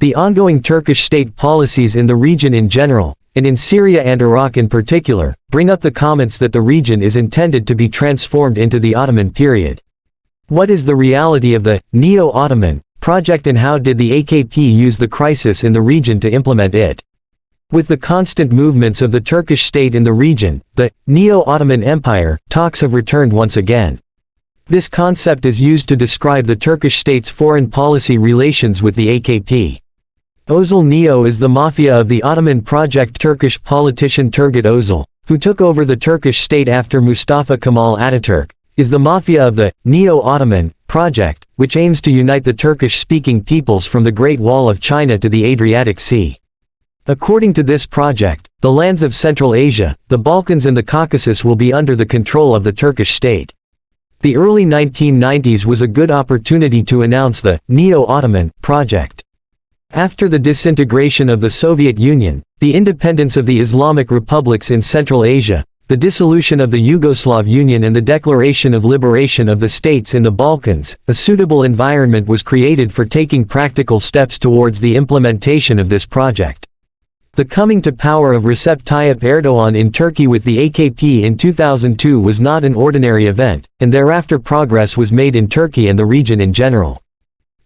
The ongoing Turkish state policies in the region in general, and in Syria and Iraq in particular, bring up the comments that the region is intended to be transformed into the Ottoman period. What is the reality of the Neo-Ottoman project and how did the AKP use the crisis in the region to implement it? With the constant movements of the Turkish state in the region, the Neo-Ottoman Empire talks have returned once again. This concept is used to describe the Turkish state's foreign policy relations with the AKP. Özel Neo is the mafia of the Ottoman project. Turkish politician Turgut Özal, who took over the Turkish state after Mustafa Kemal Ataturk, is the mafia of the Neo-Ottoman project, which aims to unite the Turkish-speaking peoples from the Great Wall of China to the Adriatic Sea. According to this project, the lands of Central Asia, the Balkans and the Caucasus will be under the control of the Turkish state. The early 1990s was a good opportunity to announce the Neo-Ottoman project. After the disintegration of the Soviet Union, the independence of the Islamic republics in Central Asia, the dissolution of the Yugoslav Union and the declaration of liberation of the states in the Balkans, a suitable environment was created for taking practical steps towards the implementation of this project. The coming to power of Recep Tayyip Erdogan in Turkey with the AKP in 2002 was not an ordinary event, and thereafter progress was made in Turkey and the region in general.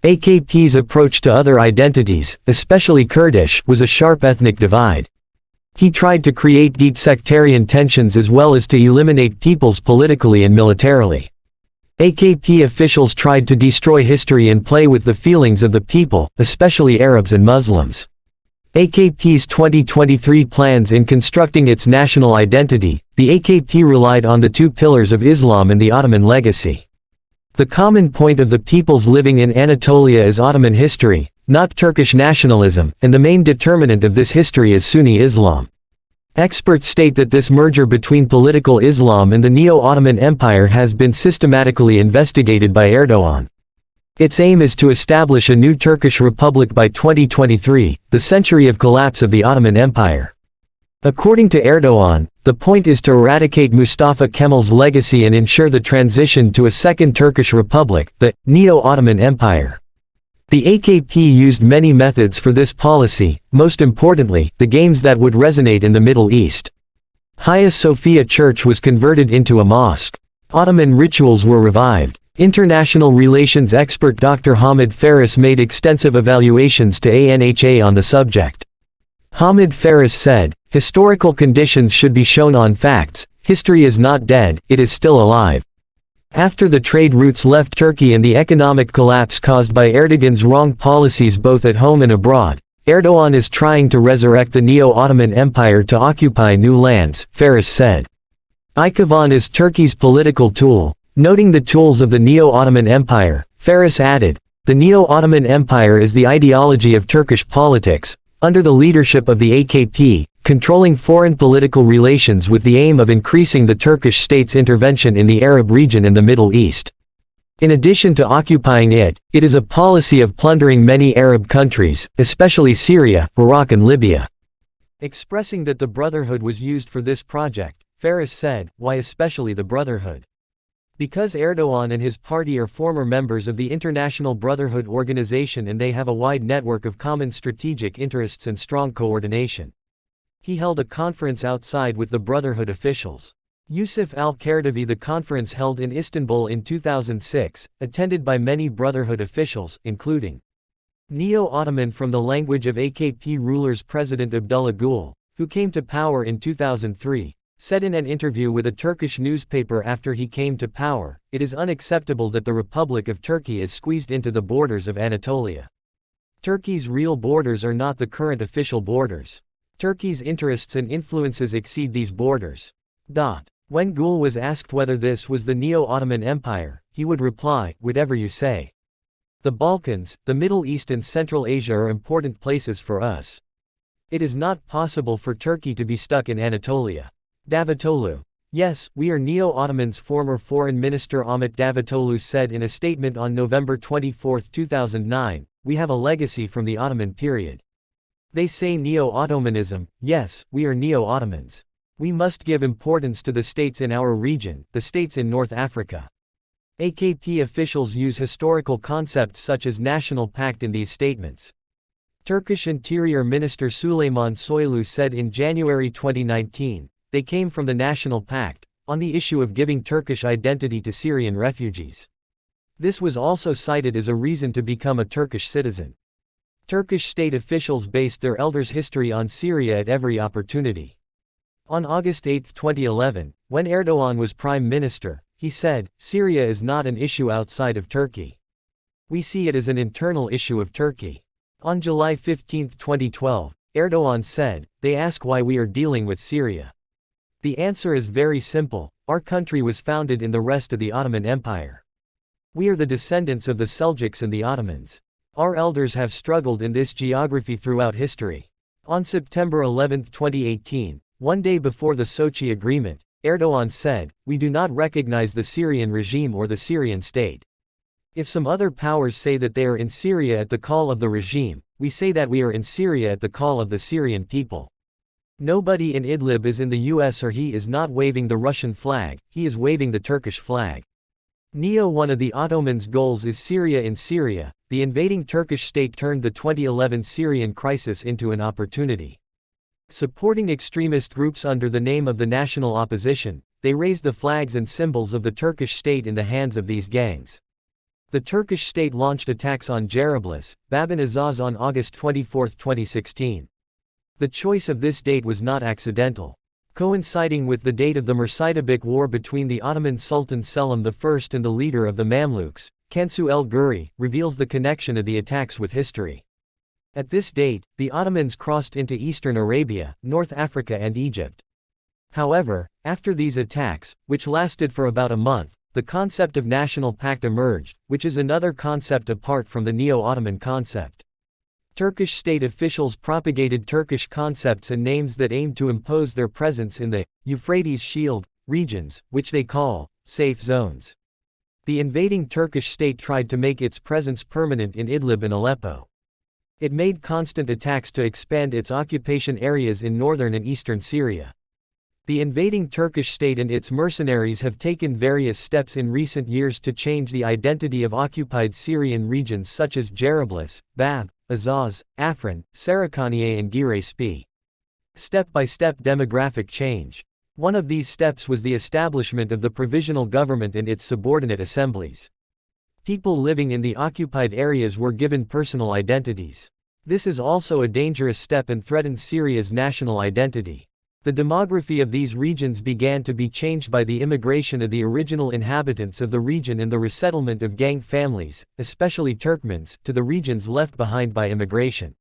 AKP's approach to other identities, especially Kurdish, was a sharp ethnic divide. He tried to create deep sectarian tensions as well as to eliminate peoples politically and militarily. AKP officials tried to destroy history and play with the feelings of the people, especially Arabs and Muslims. AKP's 2023 plans in constructing its national identity, the AKP relied on the two pillars of Islam and the Ottoman legacy. The common point of the peoples living in Anatolia is Ottoman history, not Turkish nationalism, and the main determinant of this history is Sunni Islam. Experts state that this merger between political Islam and the Neo-Ottoman Empire has been systematically investigated by Erdogan. Its aim is to establish a new Turkish republic by 2023, the century of collapse of the Ottoman Empire. According to Erdogan, the point is to eradicate Mustafa Kemal's legacy and ensure the transition to a second Turkish republic, the Neo-Ottoman Empire. The AKP used many methods for this policy, most importantly, the games that would resonate in the Middle East. Hagia Sophia Church was converted into a mosque. Ottoman rituals were revived. International relations expert Dr. Hamid Faris made extensive evaluations to ANHA on the subject. Hamid Faris said, "Historical conditions should be shown on facts. History is not dead, it is still alive." After the trade routes left Turkey and the economic collapse caused by Erdogan's wrong policies both at home and abroad, Erdogan is trying to resurrect the Neo-Ottoman Empire to occupy new lands, Faris said. Ikevan is Turkey's political tool. Noting the tools of the Neo-Ottoman Empire, Faris added, "The Neo-Ottoman Empire is the ideology of Turkish politics, under the leadership of the AKP, controlling foreign political relations with the aim of increasing the Turkish state's intervention in the Arab region and the Middle East. In addition to occupying it, it is a policy of plundering many Arab countries, especially Syria, Iraq and Libya." Expressing that the Brotherhood was used for this project, Faris said, "Why especially the Brotherhood? Because Erdogan and his party are former members of the International Brotherhood Organization and they have a wide network of common strategic interests and strong coordination." He held a conference outside with the Brotherhood officials. Yusuf al-Kardavi. The conference held in Istanbul in 2006, attended by many Brotherhood officials, including Neo-Ottoman from the language of AKP rulers President Abdullah Gül, who came to power in 2003, said in an interview with a Turkish newspaper after he came to power, "It is unacceptable that the Republic of Turkey is squeezed into the borders of Anatolia. Turkey's real borders are not the current official borders. Turkey's interests and influences exceed these borders." When Gül was asked whether this was the Neo-Ottoman Empire, he would reply, "Whatever you say. The Balkans, the Middle East and Central Asia are important places for us. It is not possible for Turkey to be stuck in Anatolia." Davutoglu. "Yes, we are Neo-Ottomans," former Foreign Minister Ahmet Davutoglu said in a statement on November 24, 2009, "We have a legacy from the Ottoman period. They say Neo-Ottomanism, yes, we are Neo-Ottomans. We must give importance to the states in our region, the states in North Africa." AKP officials use historical concepts such as national pact in these statements. Turkish Interior Minister Süleyman Soylu said in January 2019, they came from the National Pact, on the issue of giving Turkish identity to Syrian refugees. This was also cited as a reason to become a Turkish citizen. Turkish state officials based their elders' history on Syria at every opportunity. On August 8, 2011, when Erdogan was prime minister, he said, "Syria is not an issue outside of Turkey. We see it as an internal issue of Turkey." On July 15, 2012, Erdogan said, "They ask why we are dealing with Syria. The answer is very simple: our country was founded in the rest of the Ottoman Empire. We are the descendants of the Seljuks and the Ottomans. Our elders have struggled in this geography throughout history." On September 11, 2018, one day before the Sochi Agreement, Erdogan said, "We do not recognize the Syrian regime or the Syrian state. If some other powers say that they are in Syria at the call of the regime, we say that we are in Syria at the call of the Syrian people. Nobody in Idlib is in the US, or he is not waving the Russian flag, he is waving the Turkish flag. One of the Ottomans' goals is Syria. In Syria, the invading Turkish state turned the 2011 Syrian crisis into an opportunity. Supporting extremist groups under the name of the national opposition, they raised the flags and symbols of the Turkish state in the hands of these gangs. The Turkish state launched attacks on Jarablus, Bab and Azaz on August 24, 2016. The choice of this date was not accidental. Coinciding with the date of the Mursitabik War between the Ottoman Sultan Selim I and the leader of the Mamluks, Kansu el-Guri, reveals the connection of the attacks with history. At this date, the Ottomans crossed into eastern Arabia, North Africa and Egypt. However, after these attacks, which lasted for about a month, the concept of national pact emerged, which is another concept apart from the Neo-Ottoman concept. Turkish state officials propagated Turkish concepts and names that aimed to impose their presence in the Euphrates Shield regions, which they call safe zones. The invading Turkish state tried to make its presence permanent in Idlib and Aleppo. It made constant attacks to expand its occupation areas in northern and eastern Syria. The invading Turkish state and its mercenaries have taken various steps in recent years to change the identity of occupied Syrian regions such as Jarablus, Bab, Azaz, Afrin, Sarakaniye and Gire. Step-by-step demographic change. One of these steps was the establishment of the provisional government and its subordinate assemblies. People living in the occupied areas were given personal identities. This is also a dangerous step and threatens Syria's national identity. The demography of these regions began to be changed by the immigration of the original inhabitants of the region and the resettlement of gang families, especially Turkmens, to the regions left behind by immigration.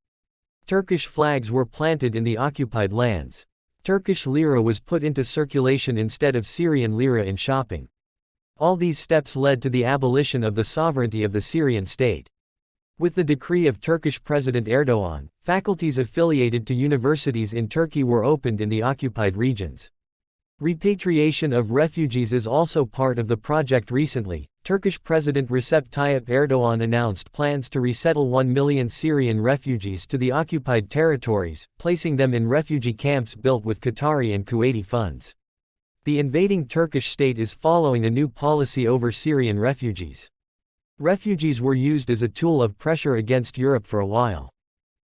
Turkish flags were planted in the occupied lands. Turkish lira was put into circulation instead of Syrian lira in shopping. All these steps led to the abolition of the sovereignty of the Syrian state. With the decree of Turkish President Erdogan, faculties affiliated to universities in Turkey were opened in the occupied regions. Repatriation of refugees is also part of the project. Recently, Turkish President Recep Tayyip Erdogan announced plans to resettle 1 million Syrian refugees to the occupied territories, placing them in refugee camps built with Qatari and Kuwaiti funds. The invading Turkish state is following a new policy over Syrian refugees. Refugees were used as a tool of pressure against Europe for a while.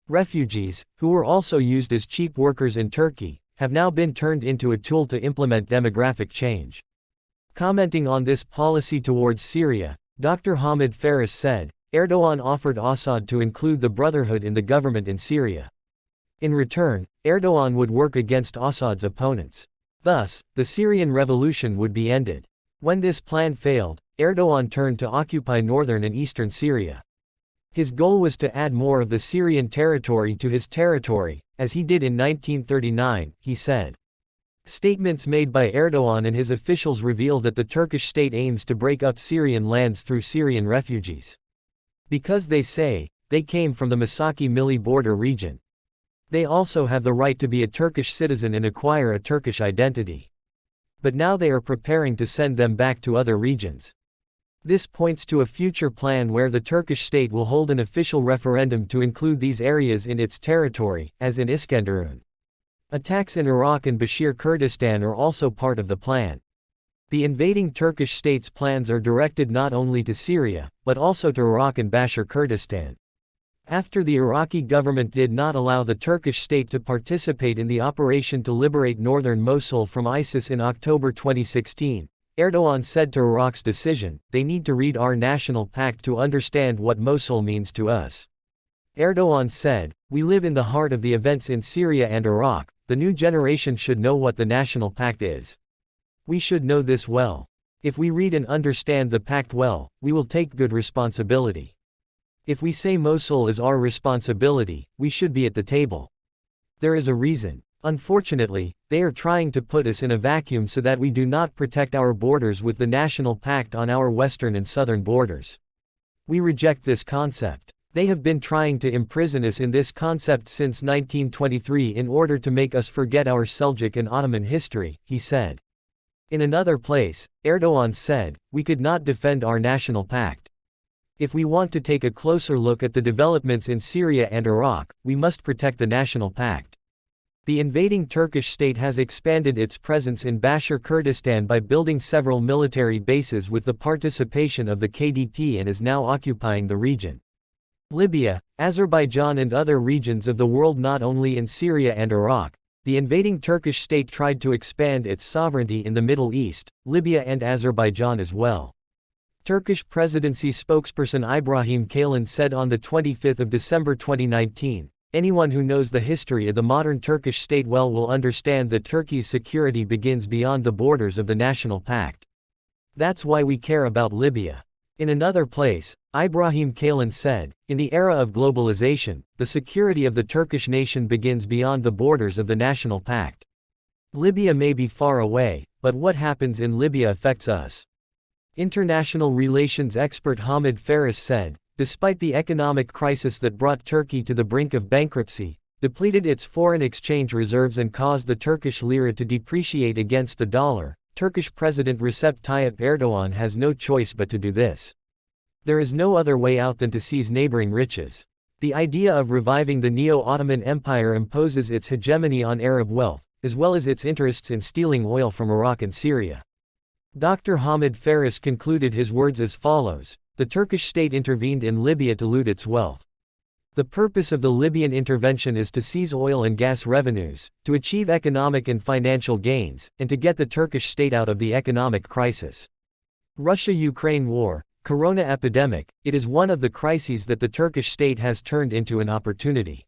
Refugees, who were also used as cheap workers in Turkey, have now been turned into a tool to implement demographic change. Commenting on this policy towards Syria, Dr. Hamid Faris said, Erdogan offered Assad to include the Brotherhood in the government in Syria. In return, Erdogan would work against Assad's opponents. Thus, the Syrian revolution would be ended. When this plan failed, Erdogan turned to occupy northern and eastern Syria. His goal was to add more of the Syrian territory to his territory, as he did in 1939, he said. Statements made by Erdogan and his officials reveal that the Turkish state aims to break up Syrian lands through Syrian refugees. Because they say, they came from the Masaki-Milli border region. They also have the right to be a Turkish citizen and acquire a Turkish identity. But now they are preparing to send them back to other regions. This points to a future plan where the Turkish state will hold an official referendum to include these areas in its territory, as in Iskenderun. Attacks in Iraq and Bashir Kurdistan are also part of the plan. The invading Turkish state's plans are directed not only to Syria, but also to Iraq and Bashir Kurdistan. After the Iraqi government did not allow the Turkish state to participate in the operation to liberate northern Mosul from ISIS in October 2016, Erdogan said to Iraq's decision, "They need to read our national pact to understand what Mosul means to us." Erdogan said, "We live in the heart of the events in Syria and Iraq, the new generation should know what the national pact is. We should know this well. If we read and understand the pact well, we will take good responsibility. If we say Mosul is our responsibility, we should be at the table. There is a reason. Unfortunately, they are trying to put us in a vacuum so that we do not protect our borders with the national pact on our western and southern borders. We reject this concept. They have been trying to imprison us in this concept since 1923 in order to make us forget our Seljuk and Ottoman history," he said. In another place, Erdogan said, "We could not defend our national pact. If we want to take a closer look at the developments in Syria and Iraq, we must protect the national pact." The invading Turkish state has expanded its presence in Bashar Kurdistan by building several military bases with the participation of the KDP and is now occupying the region. Libya, Azerbaijan and other regions of the world. Not only in Syria and Iraq, the invading Turkish state tried to expand its sovereignty in the Middle East, Libya and Azerbaijan as well. Turkish presidency spokesperson Ibrahim Kalin said on the 25th of December 2019, "Anyone who knows the history of the modern Turkish state well will understand that Turkey's security begins beyond the borders of the national pact. That's why we care about Libya." In another place, Ibrahim Kalin said, "In the era of globalization, the security of the Turkish nation begins beyond the borders of the national pact. Libya may be far away, but what happens in Libya affects us." International relations expert Hamid Faris said, "Despite the economic crisis that brought Turkey to the brink of bankruptcy, depleted its foreign exchange reserves and caused the Turkish lira to depreciate against the dollar, Turkish President Recep Tayyip Erdogan has no choice but to do this. There is no other way out than to seize neighboring riches. The idea of reviving the Neo-Ottoman Empire imposes its hegemony on Arab wealth, as well as its interests in stealing oil from Iraq and Syria." Dr. Hamid Faris concluded his words as follows, "The Turkish state intervened in Libya to loot its wealth. The purpose of the Libyan intervention is to seize oil and gas revenues, to achieve economic and financial gains, and to get the Turkish state out of the economic crisis. Russia-Ukraine war, corona epidemic, it is one of the crises that the Turkish state has turned into an opportunity.